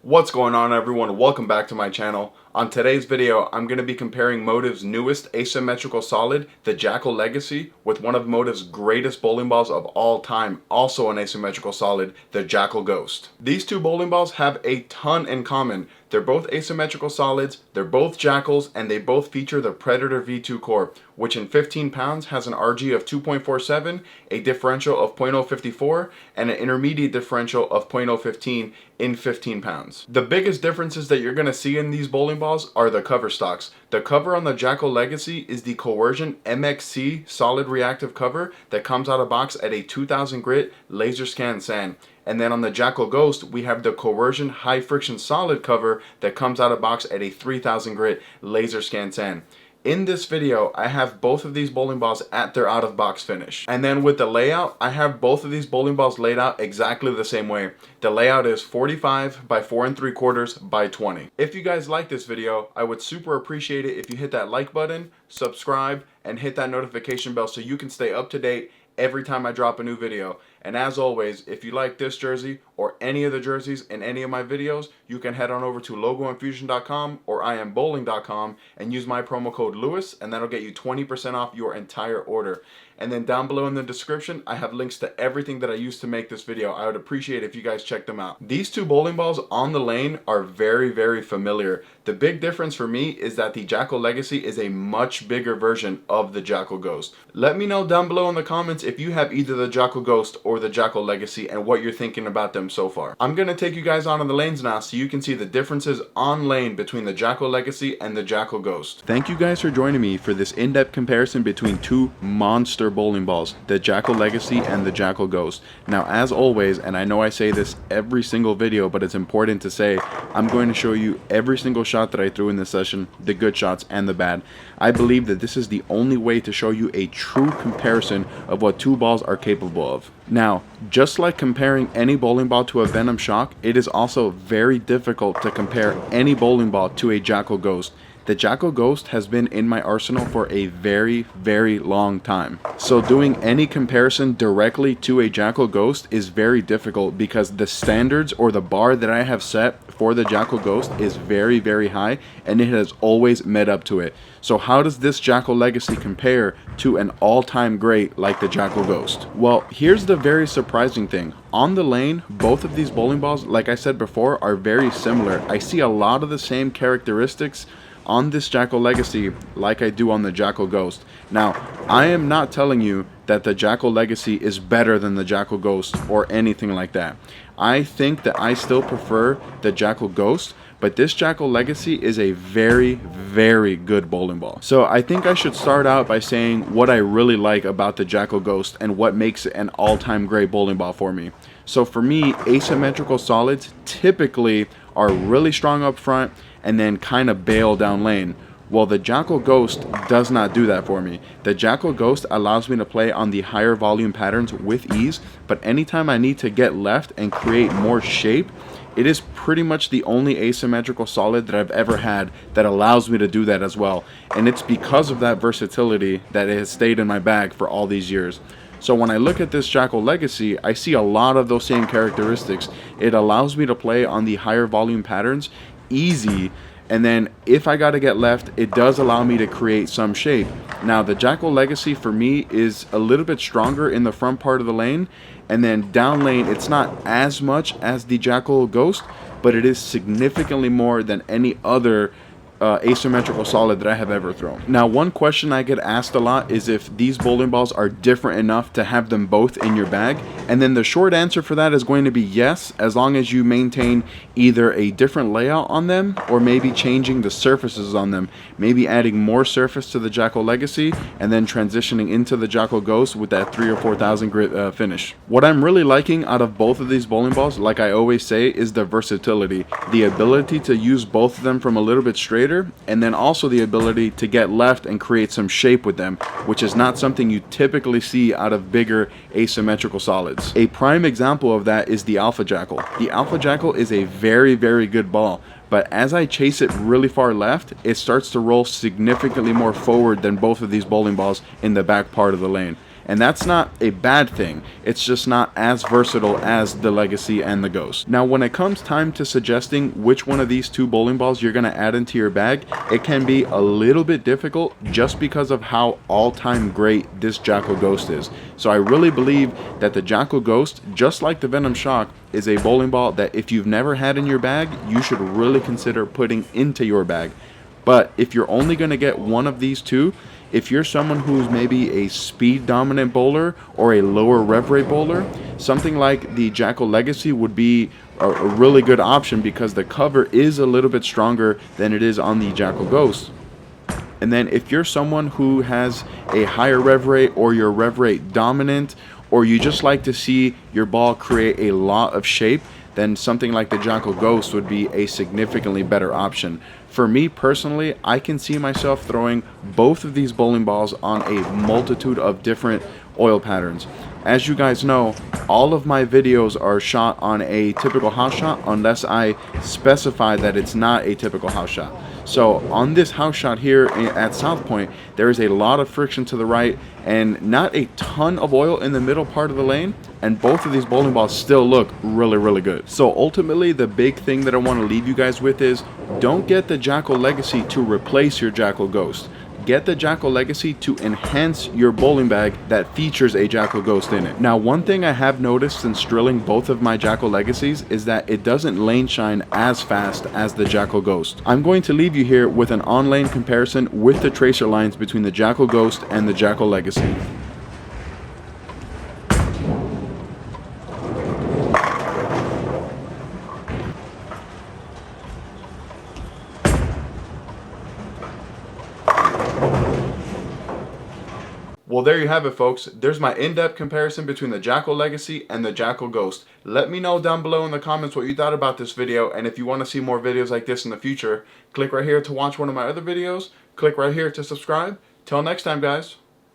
What's going on, everyone? Welcome back to my channel. On today's video, I'm going to be comparing Motiv's newest asymmetrical solid, the Jackal Legacy, with one of Motiv's greatest bowling balls of all time, also an asymmetrical solid, the Jackal Ghost. These two bowling balls have a ton in common. They're both asymmetrical solids, they're both Jackals, and they both feature the Predator V2 core, which in 15 pounds has an RG of 2.47, a differential of 0.054, and an intermediate differential of 0.015 in 15 pounds. The biggest differences that you're going to see in these bowling balls are the cover stocks. The cover on the Jackal Legacy is the Coercion MXC solid reactive cover that comes out of box at a 2000 grit laser scan sand. And then on the Jackal Ghost, we have the Coercion high friction solid cover that comes out of box at a 3000 grit laser scan sand. In this video, I have both of these bowling balls at their out of box finish. And then with the layout, I have both of these bowling balls laid out exactly the same way. The layout is 45 by 4 3/4 by 20. If you guys like this video, I would super appreciate it if you hit that like button, subscribe, and hit that notification bell so you can stay up to date every time I drop a new video. And as always, if you like this jersey or any of the jerseys in any of my videos, you can head on over to logoinfusion.com or iambowling.com and use my promo code Lewis, and that'll get you 20% off your entire order. And then down below in the description, I have links to everything that I used to make this video. I would appreciate it if you guys check them out. These two bowling balls on the lane are very, very familiar. The big difference for me is that the Jackal Legacy is a much bigger version of the Jackal Ghost. Let me know down below in the comments if you have either the Jackal Ghost or the Jackal Legacy and what you're thinking about them so far. I'm going to take you guys on the lanes now so you can see the differences on lane between the Jackal Legacy and the Jackal Ghost. Thank you guys for joining me for this in-depth comparison between two monster bowling balls, the Jackal Legacy and the Jackal Ghost. Now, as always, and I know I say this every single video, but it's important to say, I'm going to show you every single shot that I threw in this session, the good shots and the bad. I believe that this is the only way to show you a true comparison of what two balls are capable of. Now, just like comparing any bowling ball to a Venom Shock, it is also very difficult to compare any bowling ball to a Jackal Ghost. The Jackal Ghost has been in my arsenal for a very, very long time. So doing any comparison directly to a Jackal Ghost is very difficult because the standards or the bar that I have set for the Jackal Ghost is very, very high, and it has always met up to it. So how does this Jackal Legacy compare to an all-time great like the Jackal Ghost? Well, here's the very surprising thing. On the lane, both of these bowling balls, like I said before, are very similar. I see a lot of the same characteristics on this Jackal Legacy like I do on the Jackal Ghost. Now, I am not telling you that the Jackal Legacy is better than the Jackal Ghost or anything like that. I think that I still prefer the Jackal Ghost, but this Jackal Legacy is a very, very good bowling ball. So I think I should start out by saying what I really like about the Jackal Ghost and what makes it an all-time great bowling ball for me. So for me, asymmetrical solids typically are really strong up front and then kind of bail down lane. Well, the Jackal Ghost does not do that for me. The Jackal Ghost allows me to play on the higher volume patterns with ease, but anytime I need to get left and create more shape, it is pretty much the only asymmetrical solid that I've ever had that allows me to do that as well. And it's because of that versatility that it has stayed in my bag for all these years. So when I look at this Jackal Legacy, I see a lot of those same characteristics. It allows me to play on the higher volume patterns easy, and then if I gotta get left, it does allow me to create some shape. Now, the Jackal Legacy for me is a little bit stronger in the front part of the lane, and then down lane it's not as much as the Jackal Ghost, but it is significantly more than any other asymmetrical solid that I have ever thrown. Now, one question I get asked a lot is if these bowling balls are different enough to have them both in your bag, and then the short answer for that is going to be yes, as long as you maintain either a different layout on them or maybe changing the surfaces on them, maybe adding more surface to the Jackal Legacy and then transitioning into the Jackal Ghost with that 3,000 or 4,000 grit finish. What I'm really liking out of both of these bowling balls, like I always say, is the versatility, the ability to use both of them from a little bit straighter, and then also the ability to get left and create some shape with them, which is not something you typically see out of bigger asymmetrical solids. A prime example of that is the Alpha Jackal. The Alpha Jackal is a very, very good ball, but as I chase it really far left, it starts to roll significantly more forward than both of these bowling balls in the back part of the lane. And that's not a bad thing. It's just not as versatile as the Legacy and the Ghost. Now, when it comes time to suggesting which one of these two bowling balls you're going to add into your bag, it can be a little bit difficult just because of how all-time great this Jackal Ghost is. So I really believe that the Jackal Ghost, just like the Venom Shock, is a bowling ball that if you've never had in your bag, you should really consider putting into your bag. But if you're only going to get one of these two, if you're someone who's maybe a speed dominant bowler or a lower rev rate bowler, something like the Jackal Legacy would be a really good option because the cover is a little bit stronger than it is on the Jackal Ghost. And then if you're someone who has a higher rev rate, or your rev rate dominant, or you just like to see your ball create a lot of shape, then something like the Jackal Ghost would be a significantly better option. For me personally, I can see myself throwing both of these bowling balls on a multitude of different oil patterns. As you guys know, all of my videos are shot on a typical house shot unless I specify that it's not a typical house shot. So on this house shot here at South Point, there is a lot of friction to the right and not a ton of oil in the middle part of the lane, and both of these bowling balls still look really good. So ultimately, the big thing that I want to leave you guys with is don't get the Jackal Legacy to replace your Jackal Ghost. Get the Jackal Legacy to enhance your bowling bag that features a Jackal Ghost in it. Now, one thing I have noticed since drilling both of my Jackal Legacies is that it doesn't lane shine as fast as the Jackal Ghost. I'm going to leave you here with an on-lane comparison with the tracer lines between the Jackal Ghost and the Jackal Legacy. Well, there you have it, folks. There's my in-depth comparison between the Jackal Legacy and the Jackal Ghost. Let me know down below in the comments what you thought about this video, and if you want to see more videos like this in the future, click right here to watch one of my other videos. Click right here to subscribe. Till next time, guys.